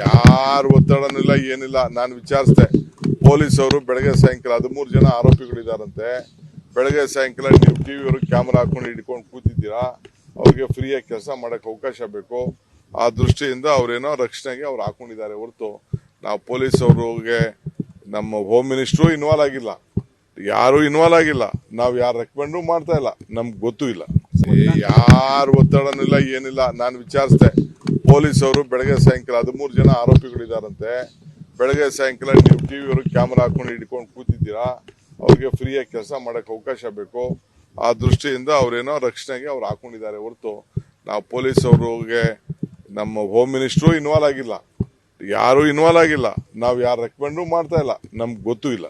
ಯಾರು ಒತ್ತಡನೂ ಇಲ್ಲ, ಏನಿಲ್ಲ. ನಾನು ವಿಚಾರಿಸಿದೆ, ಪೊಲೀಸ್ ಅವರು ಬೆಳಗ್ಗೆ ಸಾಯಂಕಾಲ 13 ಜನ ಆರೋಪಿಗಳಿದಾರಂತೆ. ಬೆಳಗ್ಗೆ ಸಾಯಂಕಾಲ ನೀವು ಟಿವಿ ಅವರು ಕ್ಯಾಮೆರಾ ಹಾಕೊಂಡು ಹಿಡ್ಕೊಂಡು ಕೂತಿದ್ದೀರಾ, ಅವ್ರಿಗೆ ಫ್ರೀಯಾಗಿ ಕೆಲಸ ಮಾಡಕ್ಕೆ ಅವಕಾಶ ಬೇಕು. ಆ ದೃಷ್ಟಿಯಿಂದ ಅವ್ರೇನೋ ರಕ್ಷಣೆಗೆ ಅವ್ರು ಹಾಕೊಂಡಿದ್ದಾರೆ ಹೊರತು ನಾವು ಪೊಲೀಸ್ ಅವ್ರಿಗೆ ನಮ್ಮ ಹೋಮ್ ಮಿನಿಸ್ಟ್ರು ಇನ್ವಾಲ್ವ್ ಆಗಿಲ್ಲ, ಯಾರು ಇನ್ವಾಲ್ವ್ ಆಗಿಲ್ಲ. ನಾವು ಯಾರು ರೆಕಮೆಂಡು ಮಾಡ್ತಾ ಇಲ್ಲ, ನಮ್ಗೆ ಗೊತ್ತೂ ಇಲ್ಲ. ಯಾರು ಒತ್ತಡನೂ ಇಲ್ಲ, ಏನಿಲ್ಲ. ನಾನು ವಿಚಾರಿಸಿದೆ, ಪೊಲೀಸ್ ಅವರು ಬೆಳಗ್ಗೆ ಸಾಯಂಕಾಲ 13 ಜನ ಆರೋಪಿಗಳಿದಾರಂತೆ. ಬೆಳಗ್ಗೆ ಸಾಯಂಕಾಲ ನೀವು ಟಿವಿ ಅವರು ಕ್ಯಾಮೆರಾ ಹಾಕೊಂಡು ಹಿಡ್ಕೊಂಡು ಕೂತಿದ್ದೀರಾ, ಅವ್ರಿಗೆ ಫ್ರೀಯಾಗಿ ಕೆಲಸ ಮಾಡಕ್ಕೆ ಅವಕಾಶ ಬೇಕು. ಆ ದೃಷ್ಟಿಯಿಂದ ಅವ್ರೇನೋ ರಕ್ಷಣೆಗೆ ಅವ್ರು ಹಾಕೊಂಡಿದ್ದಾರೆ ಹೊರತು ನಾವು ಪೊಲೀಸ್ ಅವ್ರಿಗೆ ನಮ್ಮ ಹೋಮ್ ಮಿನಿಸ್ಟ್ರು ಇನ್ವಾಲ್ವ್ ಆಗಿಲ್ಲ, ಯಾರು ಇನ್ವಾಲ್ವ್ ಆಗಿಲ್ಲ. ನಾವು ಯಾರು ರೆಕಮೆಂಡು ಮಾಡ್ತಾ ಇಲ್ಲ, ನಮ್ಗೆ ಗೊತ್ತೂ ಇಲ್ಲ.